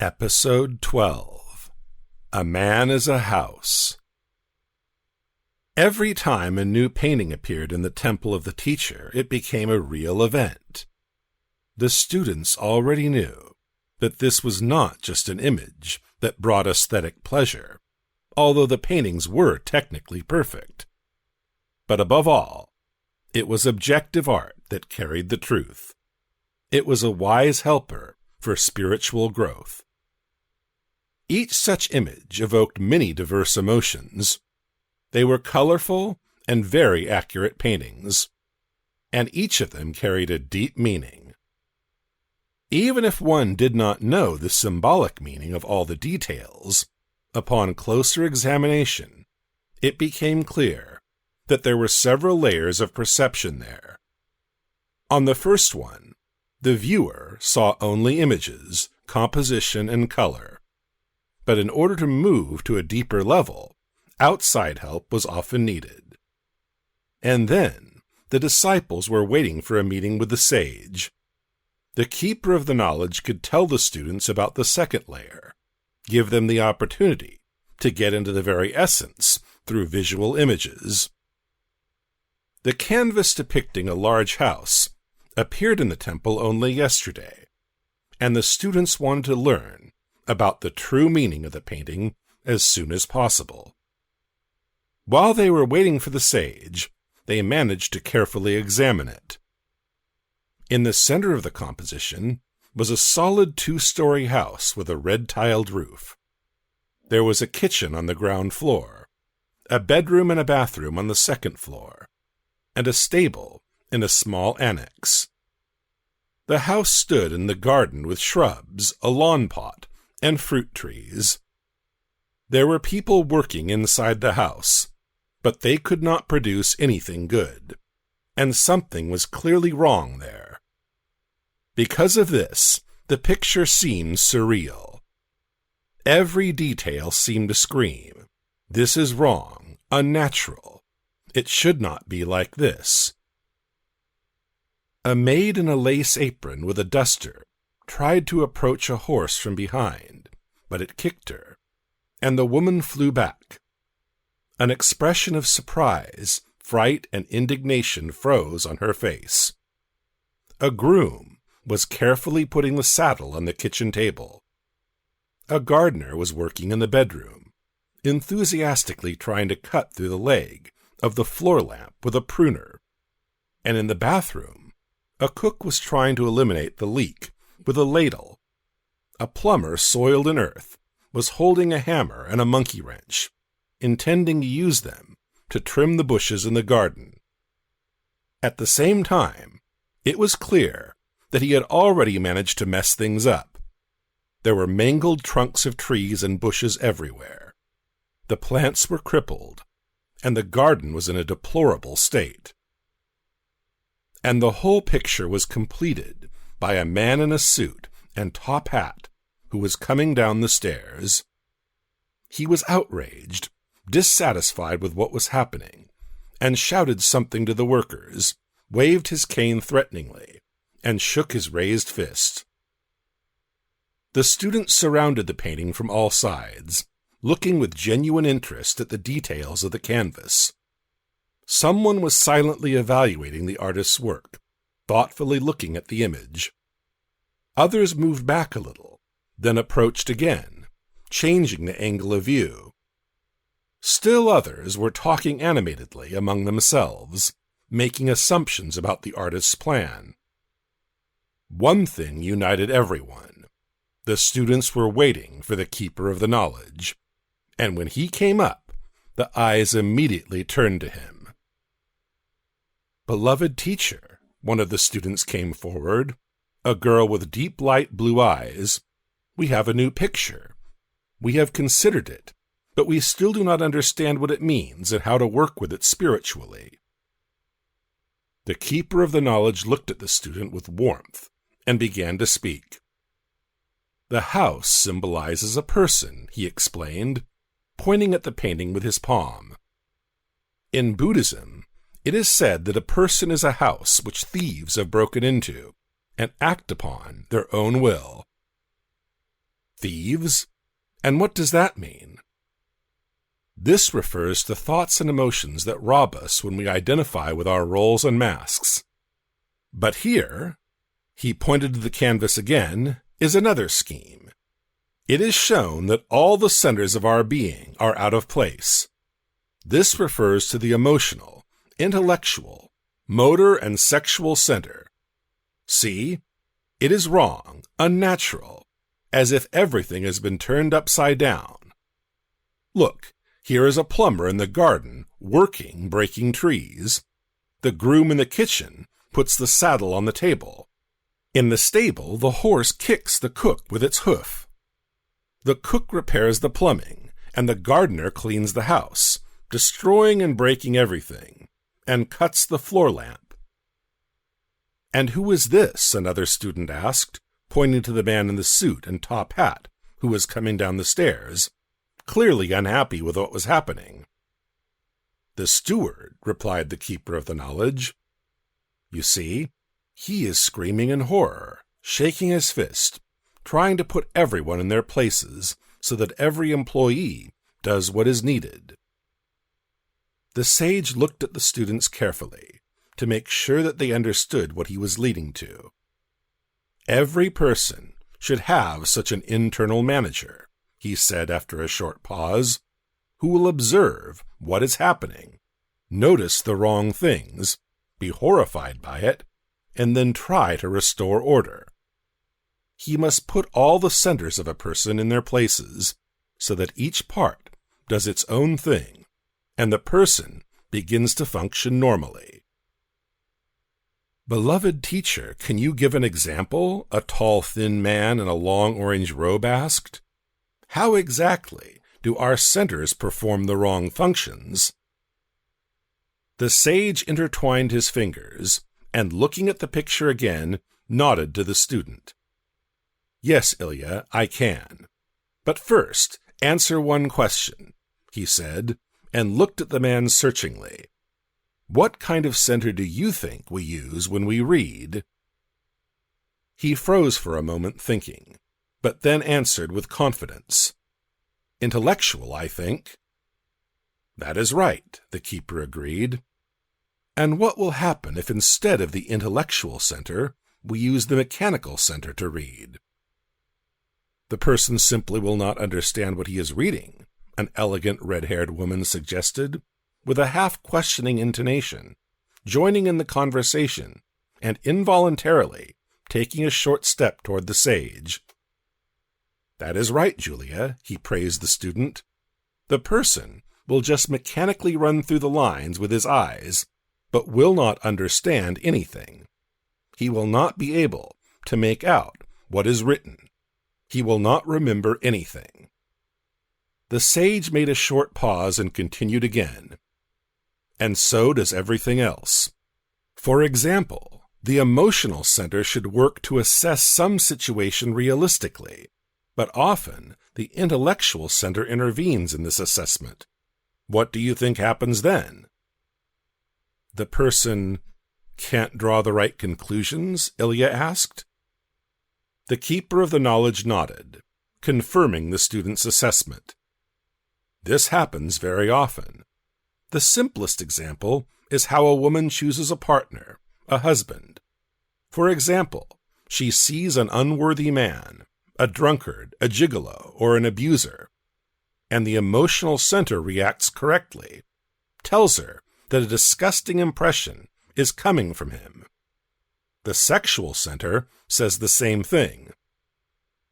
Episode 12. A Man is a House. Every time a new painting appeared in the temple of the teacher, it became a real event. The students already knew that this was not just an image that brought aesthetic pleasure, although the paintings were technically perfect. But above all, it was objective art that carried the truth. It was a wise helper for spiritual growth. Each such image evoked many diverse emotions. They were colorful and very accurate paintings, and each of them carried a deep meaning. Even if one did not know the symbolic meaning of all the details, upon closer examination, it became clear that there were several layers of perception there. On the first one, the viewer saw only images, composition, and color. But in order to move to a deeper level, outside help was often needed. And then, the disciples were waiting for a meeting with the sage. The keeper of the knowledge could tell the students about the second layer, give them the opportunity to get into the very essence through visual images. The canvas depicting a large house appeared in the temple only yesterday, and the students wanted to learn about the true meaning of the painting as soon as possible. While they were waiting for the sage, they managed to carefully examine it. In the center of the composition was a solid 2-story house with a red-tiled roof. There was a kitchen on the ground floor, a bedroom and a bathroom on the second floor, and a stable in a small annex. The house stood in the garden with shrubs, a lawn pot, and fruit trees. There were people working inside the house, but they could not produce anything good, and something was clearly wrong there. Because of this, the picture seemed surreal. Every detail seemed to scream, "This is wrong, unnatural. It should not be like this." A maid in a lace apron with a duster tried to approach a horse from behind, but it kicked her, and the woman flew back. An expression of surprise, fright, and indignation froze on her face. A groom was carefully putting the saddle on the kitchen table. A gardener was working in the bedroom, enthusiastically trying to cut through the leg of the floor lamp with a pruner, and in the bathroom, a cook was trying to eliminate the leak with a ladle. A plumber soiled in earth was holding a hammer and a monkey wrench, intending to use them to trim the bushes in the garden. At the same time, it was clear that he had already managed to mess things up. There were mangled trunks of trees and bushes everywhere. The plants were crippled, and the garden was in a deplorable state. And the whole picture was completed by a man in a suit and top hat who was coming down the stairs. He was outraged, dissatisfied with what was happening, and shouted something to the workers, waved his cane threateningly, and shook his raised fist. The students surrounded the painting from all sides, looking with genuine interest at the details of the canvas. Someone was silently evaluating the artist's work, thoughtfully looking at the image. Others moved back a little, then approached again, changing the angle of view. Still others were talking animatedly among themselves, making assumptions about the artist's plan. One thing united everyone. The students were waiting for the keeper of the knowledge, and when he came up, the eyes immediately turned to him. "Beloved teacher," one of the students came forward, a girl with deep light blue eyes, "we have a new picture. We have considered it, but we still do not understand what it means and how to work with it spiritually." The keeper of the knowledge looked at the student with warmth and began to speak. "The house symbolizes a person," he explained, pointing at the painting with his palm. "In Buddhism, it is said that a person is a house which thieves have broken into and act upon their own will. Thieves? And what does that mean? This refers to thoughts and emotions that rob us when we identify with our roles and masks. But here, he pointed to the canvas again, is another scheme. It is shown that all the centers of our being are out of place. This refers to the emotional, intellectual, motor, and sexual center. See? It is wrong, unnatural, as if everything has been turned upside down. Look, here is a plumber in the garden working, breaking trees. The groom in the kitchen puts the saddle on the table. In the stable, the horse kicks the cook with its hoof. The cook repairs the plumbing, and the gardener cleans the house, destroying and breaking everything, and cuts the floor lamp. "And who is this?" another student asked, pointing to the man in the suit and top hat who was coming down the stairs, clearly unhappy with what was happening. "The steward," replied the keeper of the knowledge. "You see, he is screaming in horror, shaking his fist, trying to put everyone in their places so that every employee does what is needed." The sage looked at the students carefully to make sure that they understood what he was leading to. Every person should have such an internal manager, he said after a short pause, who will observe what is happening, notice the wrong things, be horrified by it, and then try to restore order. He must put all the centers of a person in their places so that each part does its own thing, and the person begins to function normally. "Beloved teacher, can you give an example?" a tall, thin man in a long orange robe asked. "How exactly do our centers perform the wrong functions?" The sage intertwined his fingers, and looking at the picture again, nodded to the student. "Yes, Ilya, I can. But first, answer one question," he said, and looked at the man searchingly. "What kind of center do you think we use when we read?" He froze for a moment thinking, but then answered with confidence. "Intellectual, I think." "That is right," the keeper agreed. "And what will happen if instead of the intellectual center, we use the mechanical center to read?" "The person simply will not understand what he is reading," an elegant red-haired woman suggested, with a half-questioning intonation, joining in the conversation and involuntarily taking a short step toward the sage. "That is right, Julia," he praised the student. "The person will just mechanically run through the lines with his eyes, but will not understand anything. He will not be able to make out what is written. He will not remember anything." The sage made a short pause and continued again. "And so does everything else. For example, the emotional center should work to assess some situation realistically, but often the intellectual center intervenes in this assessment. What do you think happens then?" "The person can't draw the right conclusions?" Ilya asked. The keeper of the knowledge nodded, confirming the student's assessment. "This happens very often. The simplest example is how a woman chooses a partner, a husband. For example, she sees an unworthy man, a drunkard, a gigolo, or an abuser, and the emotional center reacts correctly, tells her that a disgusting impression is coming from him. The sexual center says the same thing.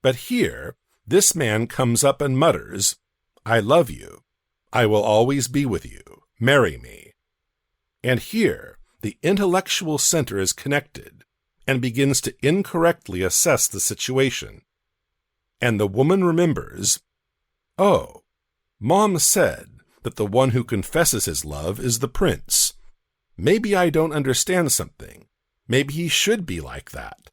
But here, this man comes up and mutters, "I love you. I will always be with you. Marry me." And here, the intellectual center is connected and begins to incorrectly assess the situation. And the woman remembers, "Oh, Mom said that the one who confesses his love is the prince. Maybe I don't understand something. Maybe he should be like that."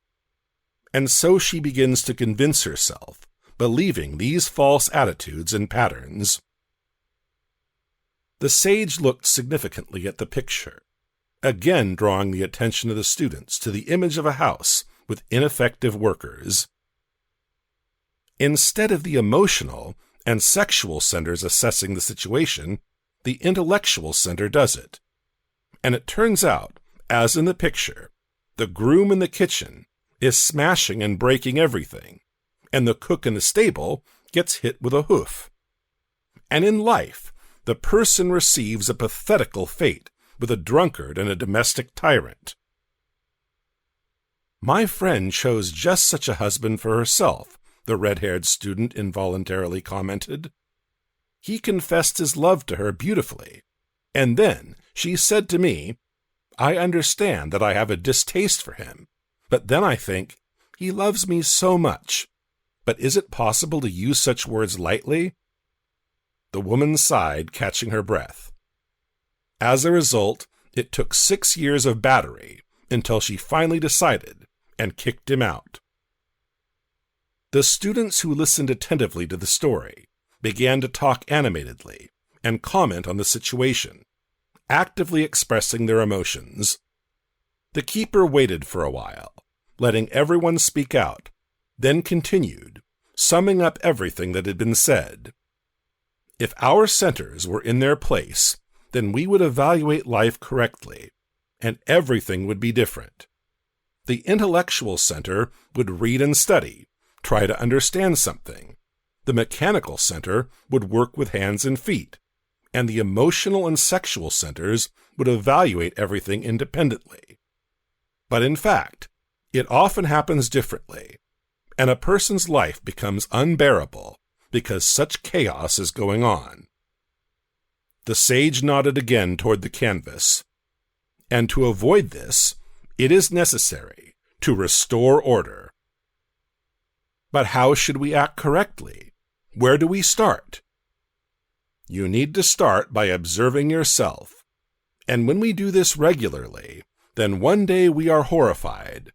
And so she begins to convince herself, believing these false attitudes and patterns. The sage looked significantly at the picture, again drawing the attention of the students to the image of a house with ineffective workers. Instead of the emotional and sexual centers assessing the situation, the intellectual center does it. And it turns out, as in the picture, the groom in the kitchen is smashing and breaking everything, and the cook in the stable gets hit with a hoof. And in life, the person receives a pathetical fate with a drunkard and a domestic tyrant. My friend chose just such a husband for herself, the red-haired student involuntarily commented. He confessed his love to her beautifully, and then she said to me, I understand that I have a distaste for him, but then I think, he loves me so much. But is it possible to use such words lightly? The woman sighed, catching her breath. As a result, it took 6 years of battery until she finally decided and kicked him out. The students who listened attentively to the story began to talk animatedly and comment on the situation, actively expressing their emotions. The keeper waited for a while, letting everyone speak out, then continued, summing up everything that had been said. If our centers were in their place, then we would evaluate life correctly, and everything would be different. The intellectual center would read and study, try to understand something. The mechanical center would work with hands and feet, and the emotional and sexual centers would evaluate everything independently. But in fact, it often happens differently, and a person's life becomes unbearable because such chaos is going on. The sage nodded again toward the canvas. And to avoid this, it is necessary to restore order. But how should we act correctly? Where do we start? You need to start by observing yourself. And when we do this regularly, then one day we are horrified.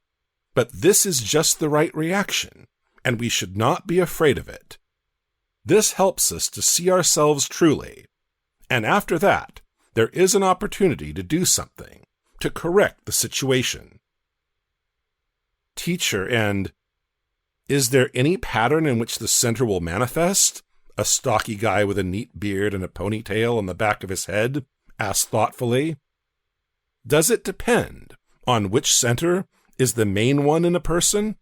But this is just the right reaction, and we should not be afraid of it. This helps us to see ourselves truly, and after that, there is an opportunity to do something, to correct the situation. Teacher, and is there any pattern in which the center will manifest? A stocky guy with a neat beard and a ponytail on the back of his head asked thoughtfully. Does it depend on which center is the main one in a person?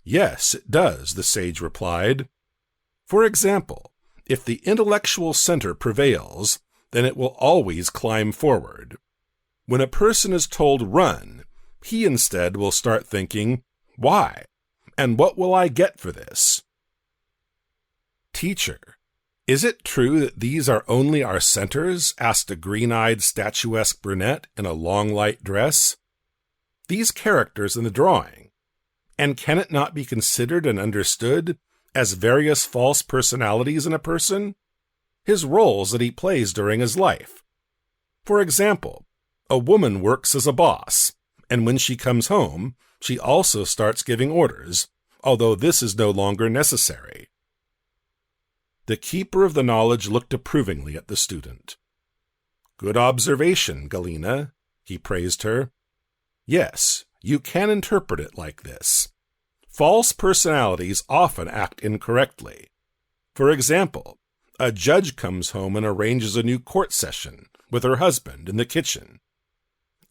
Yes, it does, the sage replied. For example, if the intellectual center prevails, then it will always climb forward. When a person is told run, he instead will start thinking, why? And what will I get for this? Teacher, is it true that these are only our centers? Asked a green-eyed, statuesque brunette in a long, light dress. These characters in the drawing, and can it not be considered and understood as various false personalities in a person? His roles that he plays during his life. For example, a woman works as a boss, and when she comes home, she also starts giving orders, although this is no longer necessary. The keeper of the knowledge looked approvingly at the student. Good observation, Galena, he praised her. Yes, you can interpret it like this. False personalities often act incorrectly. For example, a judge comes home and arranges a new court session with her husband in the kitchen.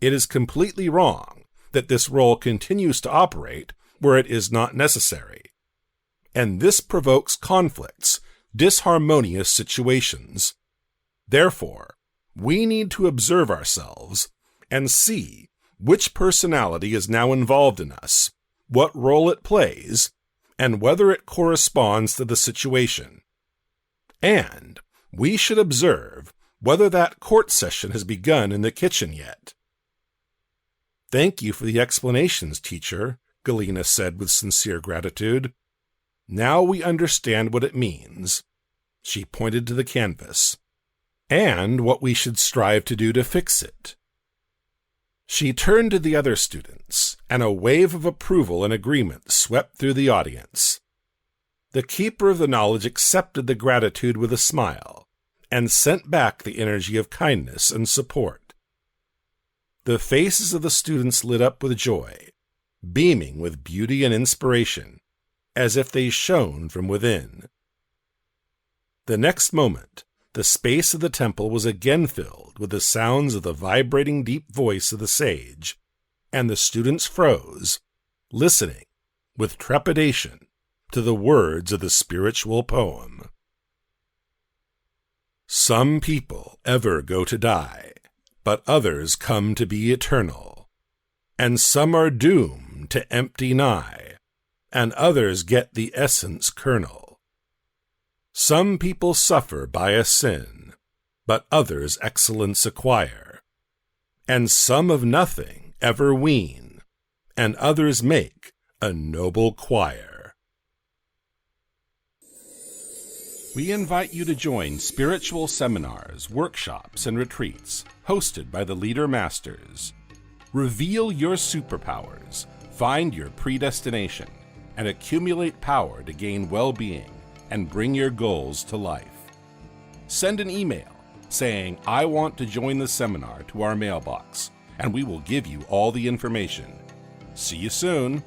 It is completely wrong that this role continues to operate where it is not necessary. And this provokes conflicts, disharmonious situations. Therefore, we need to observe ourselves and see which personality is now involved in us, what role it plays, and whether it corresponds to the situation. And we should observe whether that court session has begun in the kitchen yet. Thank you for the explanations, teacher, Galena said with sincere gratitude. Now we understand what it means. She pointed to the canvas. And what we should strive to do to fix it. She turned to the other students, and a wave of approval and agreement swept through the audience. The keeper of the knowledge accepted the gratitude with a smile, and sent back the energy of kindness and support. The faces of the students lit up with joy, beaming with beauty and inspiration, as if they shone from within. The next moment, the space of the temple was again filled with the sounds of the vibrating deep voice of the sage, and the students froze, listening with trepidation to the words of the spiritual poem. Some people ever go to die, but others come to be eternal. And some are doomed to empty nigh, and others get the essence kernel. Some people suffer by a sin, but others excellence acquire. And some of nothing ever wean, and others make a noble choir. We invite you to join spiritual seminars, workshops, and retreats hosted by the Leader Masters. Reveal your superpowers, find your predestination, and accumulate power to gain well-being and bring your goals to life. Send an email saying, "I want to join the seminar" to our mailbox, and we will give you all the information. See you soon.